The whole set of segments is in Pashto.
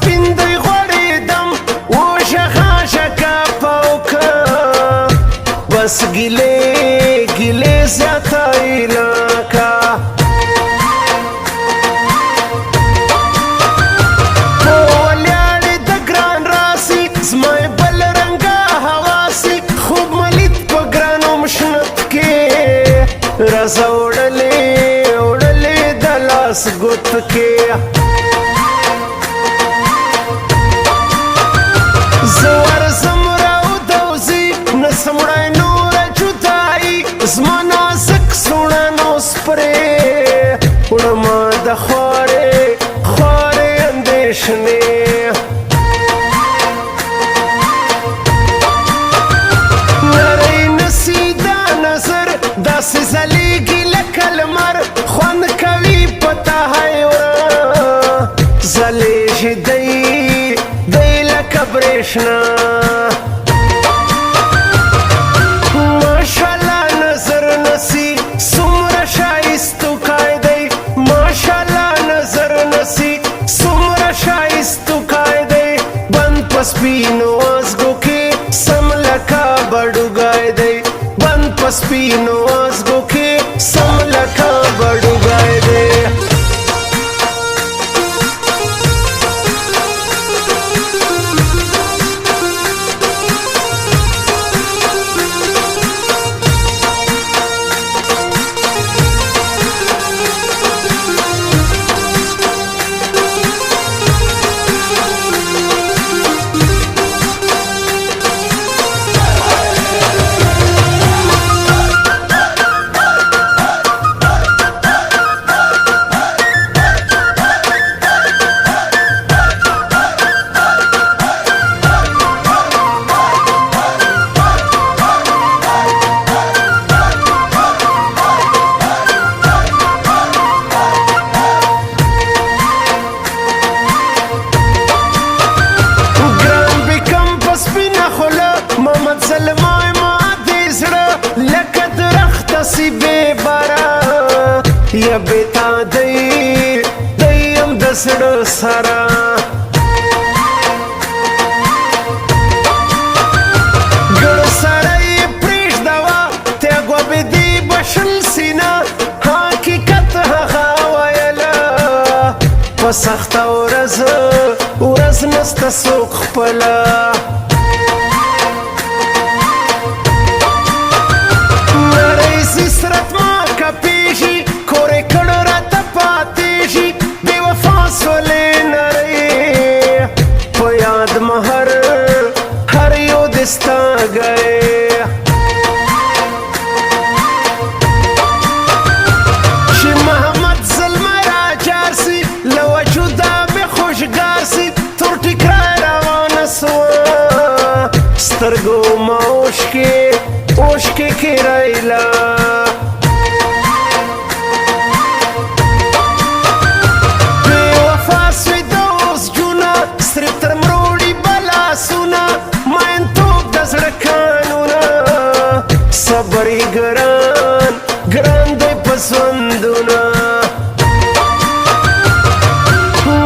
سپین دی غوړېدم وشخه شکه پوکه بس ګیلې ګیلې زیاتای لکه په ولیاړې د ګران راسي زما یې بل رنګه حواسي خوب ملید په ګرانو مشنت کې رازه وړلې وړلې د لاس ګوت کې زه ورځم راودوزي نسم وړی نوره جدایي زما نازک سوڼه نو سپرې وړمه د خوارې خوارې اندېښنې نری نسي دا نظر داسې ځلېږي لکه لمر خوند کوي په تاهی وره ځلېږي دی لکه برېښنا ماشاءالله نظر نسي څومره ښایستوکی دی ماشاءالله نظر نسي څومره ښایستوکی دی بند په سپینو وازګو کې سم لکه بډوګی دی بند په سپینو وازګو کې سم لکه بډوګی دی زلمای ما دې زړه لکه درخته سي بې باره یا بېتا دی یم د زړه سره ګړ سره یې پرېږدوه تیاګوبې دې بشل سینه حقیقت هغه ویله په سخته ورځ نسته څوک خپله سرت ما کپیږي کورې کړه راته پاتېږي بې وفا سولې نرۍ په یاد مه هر یو دې ستا گئے چې محمد زلمی راجار سي له وجوده مې خوشګار سي تور ټیکری روانه سوه سترګو ما اوښکې کېرایله صبر یې ګران دی په ژوندونه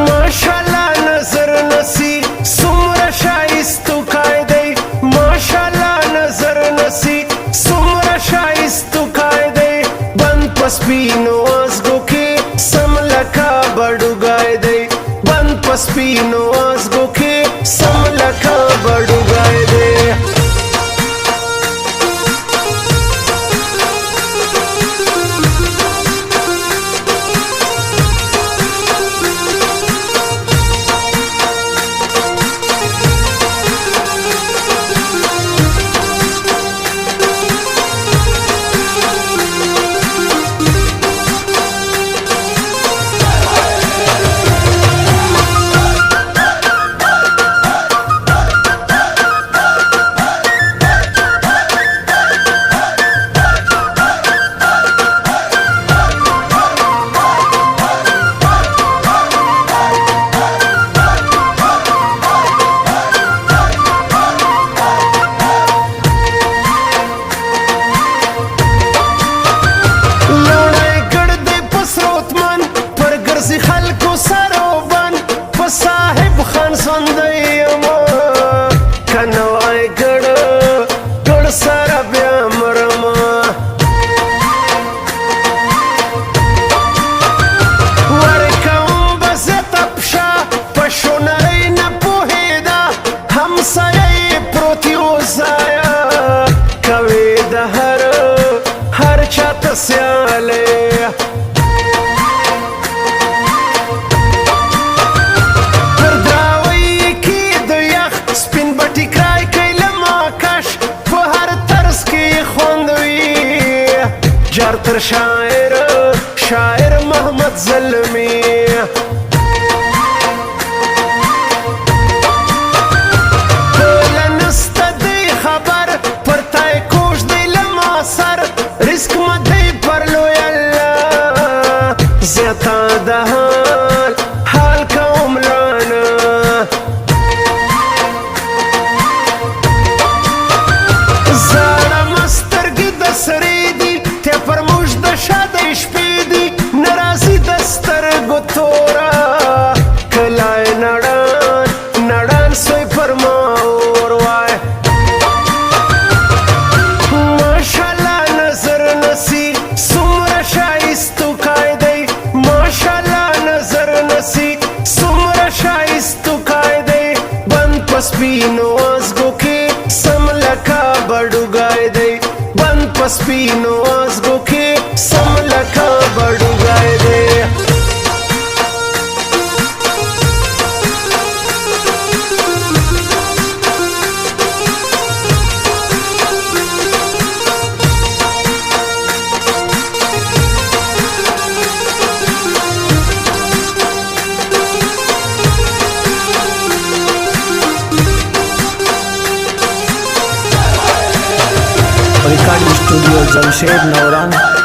ماشاءالله نظر نسي څومره ښایستوکی دی ماشاءالله نظر نسي څومره ښایستوکی دی بند په سپینو وازګو کې سم لکه بډوګی دی بند په سپینو وازګو کې سم لکه بډوګی دی سیاله پر دراوی کی د یخ سپین بټی کرای کوي لما کش په هر طرز کې خوندوي جار تر شاعر محمد زلمی رزق مدی پر لوی الله زیتا د حال کوم لانا زړه مسترګې د سرې دي ته پر موږ د شاده شپې دي ناراضي د سترګو تورا کلای نړان سوی پر ما اور وای سپینو ازگو کې سم لکا بډوګای دی بند پسپینو ازگو کې سم لکا بډوګای دی recording studio Jamshed नौरान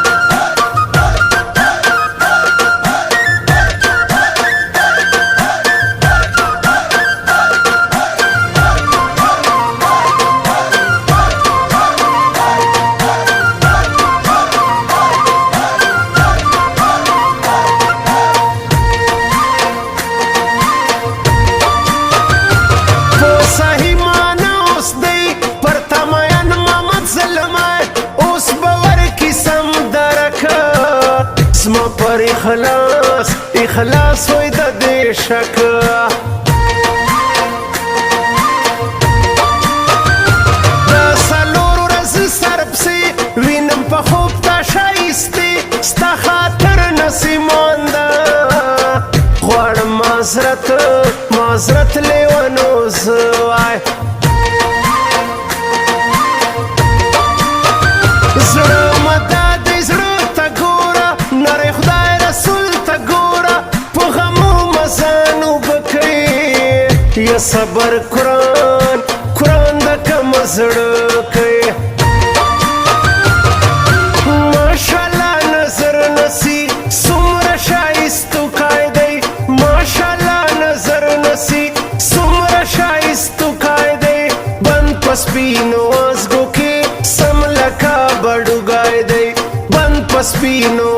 زما پر اخلاص وای د دې شک د څلور ورځې سر پسې وینم په خوب تا ښایستې ستا خاطر نسي مانده غواړم معذرت لیونو زه وای زړه مدا دی زړه ته ګوره نری خدای رسول ته ګوره په غمو مزانو بکوي یا صبر قرآن د کم زړه کوي ماشاءالله نظر نسی څومره ښایستو کای دی ماشاءالله نظر نسی څومره ښایستو کای دی بند په سپینو ازګو کې سم لکا بډوګای دی بند په سپینو